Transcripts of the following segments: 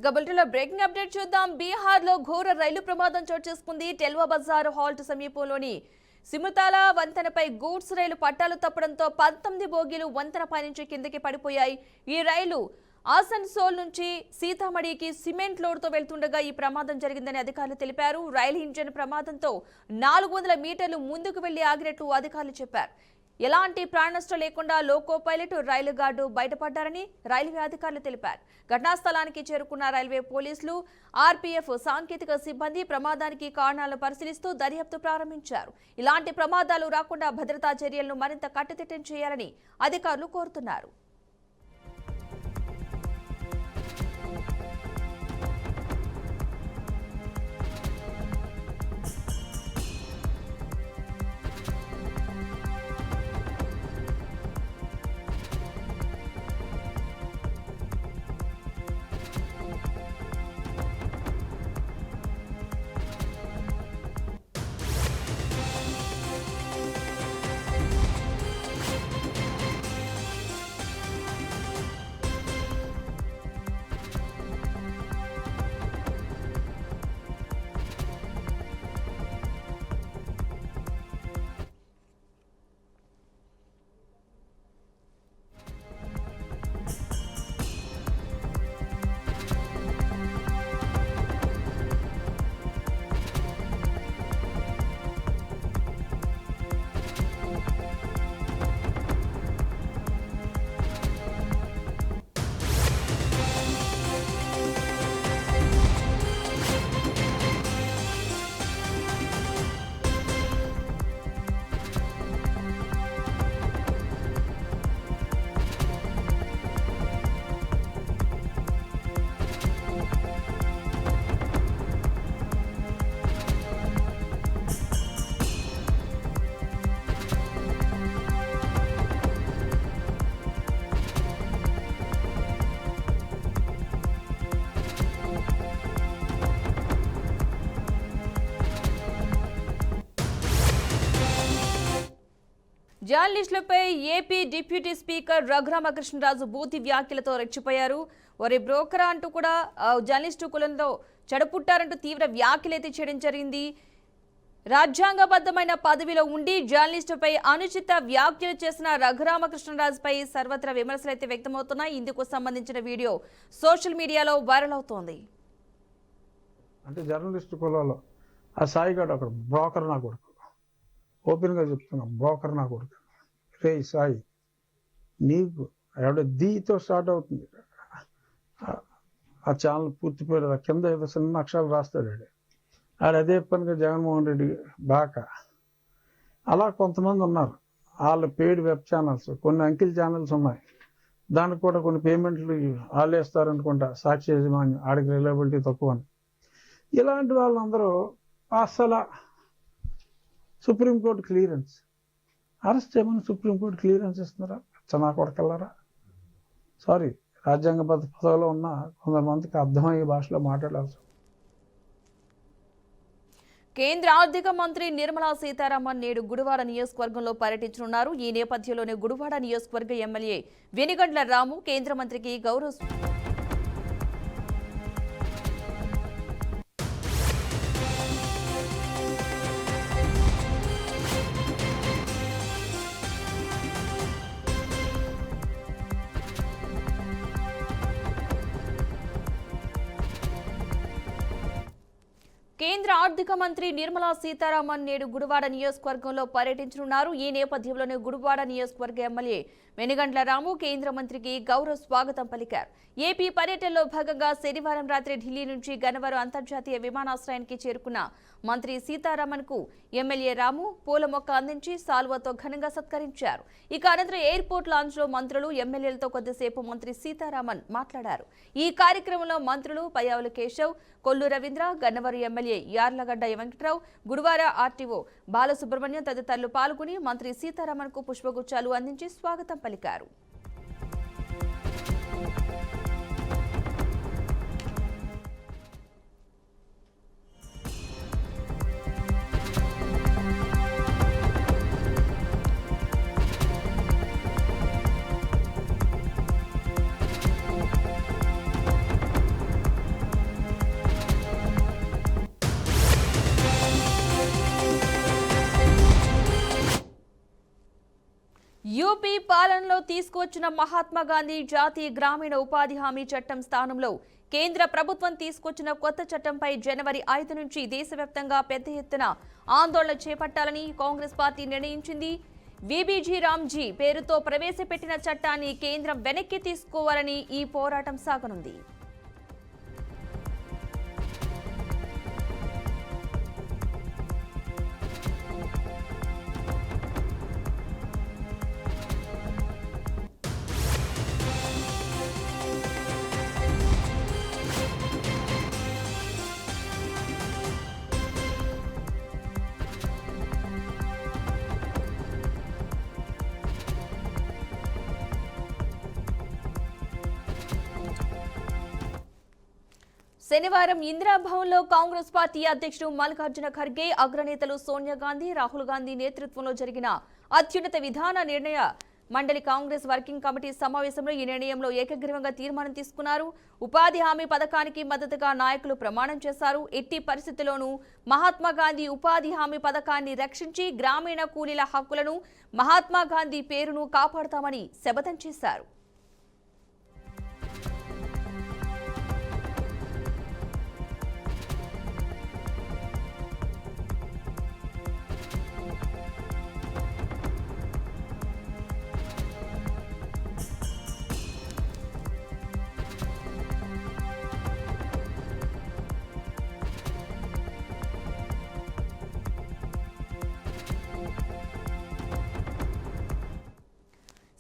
ఇక బులెటిన్లో breaking update చూద్దాం. బీహార్లో ఘోర రైలు ప్రమాదం చోటు చేసుకుంది. టెల్వా బజార్ హాల్ట్ సమీపంలోని సిముతాల వంతెనపై గూడ్స్ రైలు పట్టాలు తప్పడంతో 19 బోగీలు వంతెనపై నుంచి కిందకి పడిపోయాయి. ఈ రైలు ఆసన్సోల్ నుంచి సీతామఢీకి సిమెంట్ లోడ్తో వెళ్తుండగా ఈ ప్రమాదం జరిగిందని అధికారులు తెలిపారు. రైలు ఇంజిన్ ప్రమాదంతో 400 మీటర్లు ముందుకు వెళ్లి ఆగినట్లు అధికారులు చెప్పారు. ఎలాంటి ప్రాణనష్టం లేకుండా లోకో పైలట్, రైలు గార్డు బయటపడ్డారని రైల్వే అధికారులు తెలిపారు. ఘటనా స్థలానికి చేరుకున్న రైల్వే పోలీసులు, ఆర్పీఎఫ్ సాంకేతిక సిబ్బంది ప్రమాదానికి కారణాలను పరిశీలిస్తూ దర్యాప్తు ప్రారంభించారు. ఇలాంటి ప్రమాదాలు రాకుండా భద్రతా చర్యలను మరింత కట్టుదిట్టం చేయాలని అధికారులు కోరుతున్నారు. జర్నలిస్టులపై ఏపీ డిప్యూటీ స్పీకర్ రఘురామకృష్ణరాజు బూతి వ్యాఖ్యలతో రెచ్చిపోయారు. వారి బ్రోకర్ అంటూ కూడా జర్నలిస్టు కులంలో చెడపుట్టారంటూ తీవ్ర వ్యాఖ్యలైతే చేయడం జరిగింది. రాజ్యాంగబద్ధమైన పదవిలో ఉండి జర్నలిస్టుపై అనుచిత వ్యాఖ్యలు చేసిన రఘురామకృష్ణరాజుపై సర్వత్రా విమర్శలు అయితే వ్యక్తమవుతున్నాయి. ఇందుకు సంబంధించిన వీడియో సోషల్ మీడియాలో వైరల్ అవుతోంది. అంటే జర్నలిస్టు కులంలో ఆ సాయిగాడు అక్కడ బ్రోకర్ నా కొడుకు, ఓపెన్గా చెప్తున్నా, బ్రోకర్ నా కొడుకు. రే సాయి, నీకు ఎవడ దీతో స్టార్ట్ అవుతుంది ఆ ఛానల్ పూర్తి పేరు, కింద ఏదో చిన్న అక్షరాలు రాస్తాడు ఆడు అదే పనిగా జగన్మోహన్ రెడ్డి బాక. అలా కొంతమంది ఉన్నారు, వాళ్ళ పెయిడ్ వెబ్ ఛానల్స్, కొన్ని అంకిల్ ఛానల్స్ ఉన్నాయి, దానికి కూడా కొన్ని పేమెంట్లు వాళ్ళు వేస్తారనుకుంటా, సాక్షి యజమాని ఆడికి రిలయబిలిటీ తక్కువ అని. ఇలాంటి వాళ్ళందరూ అసలు సుప్రీంకోర్టు క్లియరెన్స్ అరెస్ట్ చేయమని సుప్రీంకోర్టు క్లియరెన్స్ ఇస్తున్నారా? చనా కొడకల్లారా. సారీ, రాజ్యాంగబద్ధ పదవిలో ఉన్న కొంతమందికి అర్థమయ్యే భాషలో మాట్లాడాల్సి. కేంద్ర ఆర్థిక మంత్రి నిర్మలా సీతారామన్ నేడు గుడివాడ నియోజకవర్గంలో పర్యటించనున్నారు. ఈ నేపథ్యంలోనే గుడివాడ నియోజకవర్గ ఎమ్మెల్యే వెనిగండ్ల రాము కేంద్ర మంత్రికి గౌరవ కేంద్ర ఆర్థిక మంత్రి నిర్మలా సీతారామన్ నేడు గుడివాడ నియోజకవర్గంలో పర్యటించనున్నారు. ఈ నేపథ్యంలోనే గుడివాడ నియోజకవర్గ ఎమ్మెల్యే వెనిగండ్ల రాము కేంద్ర మంత్రికి గౌరవ స్వాగతం పలికారు. ఏపీ పర్యటనలో భాగంగా శనివారం రాత్రి ఢిల్లీ నుంచి గన్నవరం అంతర్జాతీయ విమానాశ్రయానికి చేరుకున్న మంత్రి సీతారామన్ కు ఎమ్మెల్యే రాము పూల మొక్క అందించి సాల్వాతో ఘనంగా సత్కరించారు. ఇక అనంతరం ఎయిర్పోర్ట్ లాంజ్ లో మంత్రులు, ఎమ్మెల్యేలతో కొద్దిసేపు మంత్రి సీతారామన్ మాట్లాడారు. ఈ కార్యక్రమంలో మంత్రులు పయ్యావుల కేశవ్, కొల్లు రవీంద్ర, గన్నవరం ఎమ్మెల్యే యార్లగడ్డ వెంకట్రావు, గుడివాడ ఆర్టీఓ బాలసుబ్రహ్మణ్యం తదితరులు పాల్గొని మంత్రి సీతారామన్ కు పుష్పగుచ్చాలు అందించి స్వాగతం పలికారు. యూపీ పాలనలో తీసుకువచ్చిన మహాత్మా గాంధీ జాతీయ గ్రామీణ ఉపాధి హామీ చట్టం స్థానంలో కేంద్ర ప్రభుత్వం తీసుకొచ్చిన కొత్త చట్టంపై జనవరి 5 నుంచి దేశవ్యాప్తంగా పెద్ద ఎత్తున ఆందోళన చేపట్టాలని కాంగ్రెస్ పార్టీ నిర్ణయించింది. వీబీజీ రామ్జీ పేరుతో ప్రవేశపెట్టిన చట్టాన్ని కేంద్రం వెనక్కి తీసుకోవాలని ఈ పోరాటం సాగనుంది. శనివారం ఇందిరాభవన్లో కాంగ్రెస్ పార్టీ అధ్యక్షుడు మల్లికార్జున ఖర్గే, అగ్రనేతలు సోనియా గాంధీ, రాహుల్ గాంధీ నేతృత్వంలో జరిగిన అత్యున్నత విధాన నిర్ణయ మండలి కాంగ్రెస్ వర్కింగ్ కమిటీ సమావేశంలో ఈ నిర్ణయంలో ఏకగ్రీవంగా తీర్మానం తీసుకున్నారు. ఉపాధి హామీ పథకానికి మద్దతుగా నాయకులు ప్రమాణం చేశారు. ఎట్టి పరిస్థితుల్లోనూ మహాత్మా గాంధీ ఉపాధి హామీ పథకాన్ని రక్షించి గ్రామీణ కూలీల హక్కులను, మహాత్మా గాంధీ పేరును కాపాడుతామని శపథం చేశారు.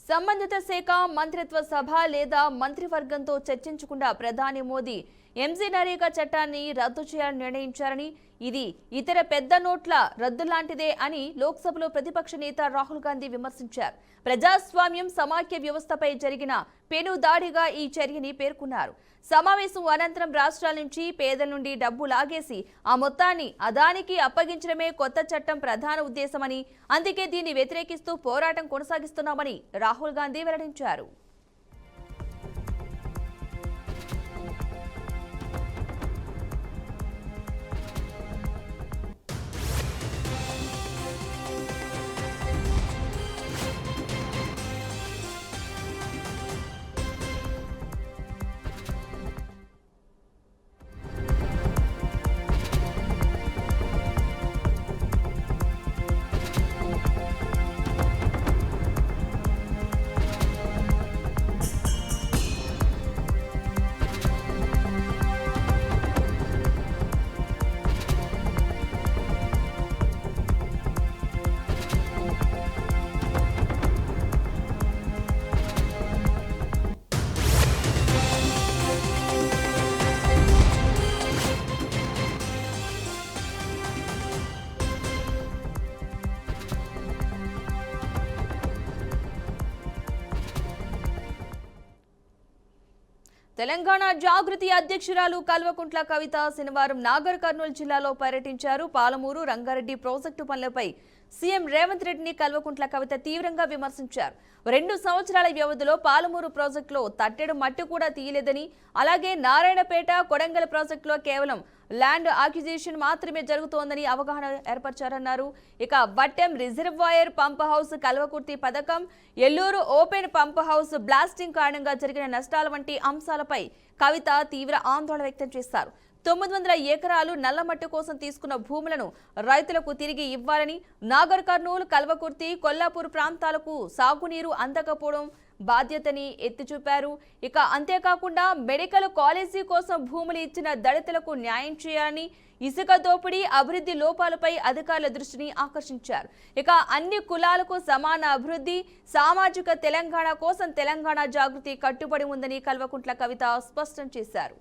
సంబంధిత శాఖ మంత్రిత్వ సభ లేదా మంత్రివర్గంతో చర్చించకుండా ప్రధాని మోదీ ఎంజీ నరేగా చట్టాన్ని రద్దు చేయాలని నిర్ణయించారని, ఇది ఇతర పెద్ద నోట్ల రద్దు లాంటిదే అని లోక్సభలో ప్రతిపక్ష నేత రాహుల్ గాంధీ విమర్శించారు. ప్రజాస్వామ్యం, సమాఖ్య వ్యవస్థపై జరిగిన పెనుదాడిగా ఈ చర్యని పేర్కొన్నారు. సమావేశం అనంతరం రాష్ట్రాల నుంచి పేదల నుండి డబ్బు లాగేసి ఆ మొత్తాన్ని అదానికి అప్పగించడమే కొత్త చట్టం ప్రధాన ఉద్దేశమని, అందుకే దీన్ని వ్యతిరేకిస్తూ పోరాటం కొనసాగిస్తున్నామని రాహుల్ గాంధీ వెల్లడించారు. తెలంగాణ జాగృతి అధ్యక్షురాలు కల్వకుంట్ల కవిత శనివారం నాగర్ కర్నూలు జిల్లాలో పర్యటించారు. పాలమూరు, రంగారెడ్డి ప్రాజెక్టు పనులపై సీఎం రేవంత్ రెడ్డిని కల్వకుంట్ల కవిత తీవ్రంగా విమర్శించారు. 2 సంవత్సరాల వ్యవధిలో పాలమూరు ప్రాజెక్టులో తట్టెడు మట్టి కూడా తీయలేదని, అలాగే నారాయణపేట, కొడంగల్ ప్రాజెక్టులో కేవలం ల్యాండ్ అక్విజిషన్ మాత్రమే జరుగుతోందని అవగాహన ఏర్పరిచారన్నారు. ఇక Vattem reservoir pump house Kalwakurthy పథకం, Yelluru open pump house blasting కారణంగా జరిగిన నష్టాల వంటి అంశాలపై కవిత తీవ్ర ఆందోళన వ్యక్తం చేశారు. 900 ఎకరాలు నల్లమట్టి కోసం తీసుకున్న భూములను రైతులకు తిరిగి ఇవ్వాలని, నాగర్ కర్నూలు, కల్వకుర్తి, కొల్లాపూర్ ప్రాంతాలకు సాగునీరు అందకపోవడం బాధ్యతని ఎత్తిచూపారు. ఇక అంతేకాకుండా మెడికల్ కాలేజీ కోసం భూములు ఇచ్చిన దళితులకు న్యాయం చేయాలని, ఇసుక దోపిడీ, అభివృద్ధి లోపాలపై అధికారుల దృష్టిని ఆకర్షించారు. ఇక అన్ని కులాలకు సమాన అభివృద్ధి, సామాజిక తెలంగాణ కోసం తెలంగాణ జాగృతి కట్టుబడి ఉందని కల్వకుంట్ల కవిత స్పష్టం చేశారు.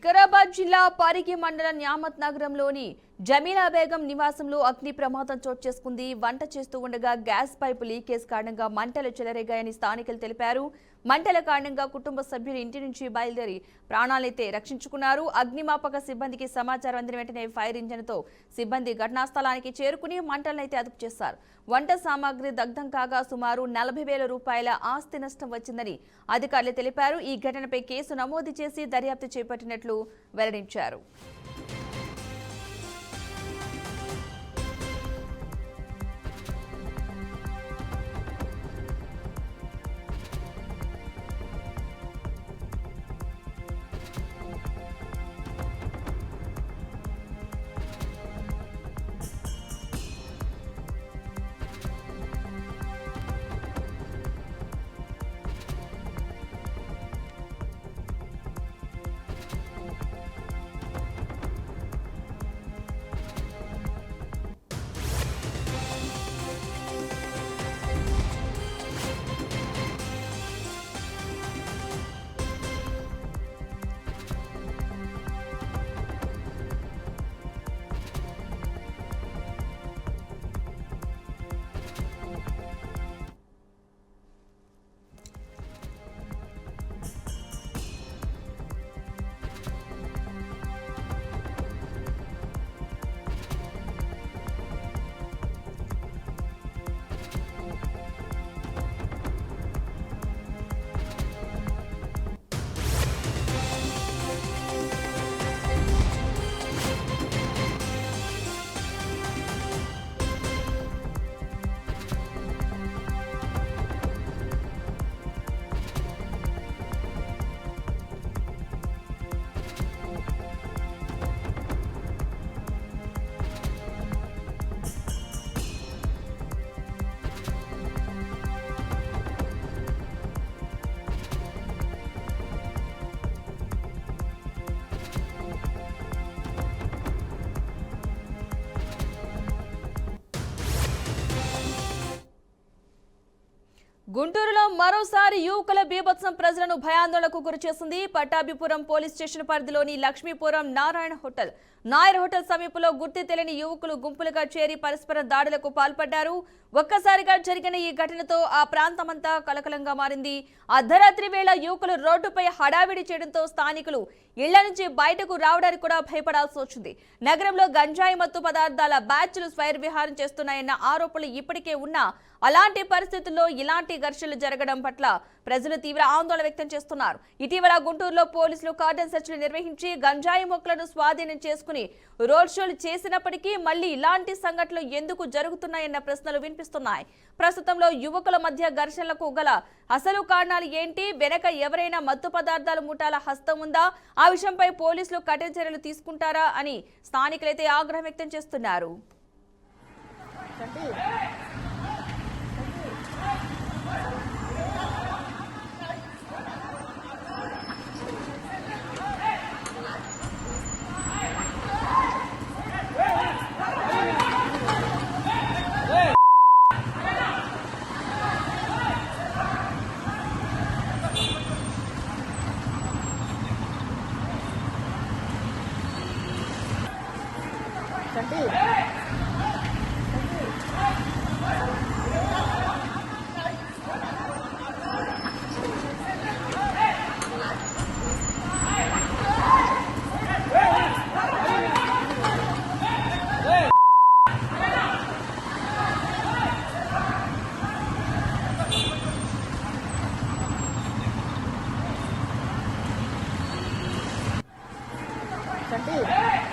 వికారాబాద్ జిల్లా పరిగి మండల న్యామత్ నగరంలోని జమీలా బేగం నివాసంలో అగ్ని ప్రమాదం చోటు చేసుకుంది. వంట చేస్తూ ఉండగా గ్యాస్ పైపు లీకేజ్ కారణంగా మంటలు చెలరేగాయని స్థానికులు తెలిపారు. మంటల కారణంగా కుటుంబ సభ్యులు ఇంటి నుంచి బయలుదేరి ప్రాణాలైతే రక్షించుకున్నారు. అగ్నిమాపక సిబ్బందికి సమాచారం అందిన వెంటనే ఫైర్ ఇంజన్తో సిబ్బంది ఘటనా స్థలానికి చేరుకుని మంటలనైతే అదుపు చేశారు. వంట సామాగ్రి దగ్ధం కాగా సుమారు 40,000 రూపాయల ఆస్తి నష్టం వచ్చిందని అధికారులు తెలిపారు. ఈ ఘటనపై కేసు నమోదు చేసి దర్యాప్తు చేపట్టినట్లు వెల్లడించారు. గుంటూరులో మరోసారి యువకుల బీభత్సం ప్రజలను భయాందోళనకు గురిచేసింది. పట్టాభిపురం పోలీస్ స్టేషన్ పరిధిలోని లక్ష్మీపురం నాయర్ హోటల్ సమీపంలో గుర్తు తెలియని యువకులు గుంపులుగా చేరి పరస్పర దాడులకు పాల్పడ్డారు. ఒక్కసారిగా జరిగిన ఈ ఘటనతో ఆ ప్రాంతమంతా కలకలంగా మారింది. అర్ధరాత్రి వేళ యువకులు రోడ్డుపై హడావిడి చేయడంతో స్థానికులు ఇళ్ల నుంచి బయటకు రావడానికి కూడా భయపడాల్సి వచ్చింది. నగరంలో గంజాయి మత్తు పదార్థాల బ్యాచ్లు స్వైర విహారం చేస్తున్నాయన్న ఆరోపణలు ఇప్పటికే ఉన్నా అలాంటి పరిస్థితుల్లో ఇలాంటి ఘర్షణలు జరగడం పట్ల ప్రజలు తీవ్ర ఆందోళన వ్యక్తం చేస్తున్నారు. ఇటీవల గుంటూరులో పోలీసులు కార్డన్ సెర్చ్లు నిర్వహించి గంజాయి మొక్కలను స్వాధీనం చేసుకుని రోడ్ షోలు చేసినప్పటికీ మళ్లీ ఇలాంటి సంఘటనలు ఎందుకు జరుగుతున్నాయన్న ప్రశ్నలు వినిపిస్తున్నాయి. ప్రస్తుతంలో యువకుల మధ్య ఘర్షణలకు గల అసలు కారణాలు ఏంటి? వెనక ఎవరైనా మత్తు పదార్థాల ముఠాల హస్తం ఉందా? ఆ విషయంపై పోలీసులు కఠిన చర్యలు తీసుకుంటారా అని స్థానికులైతే ఆగ్రహం వ్యక్తం చేస్తున్నారు. Cantik.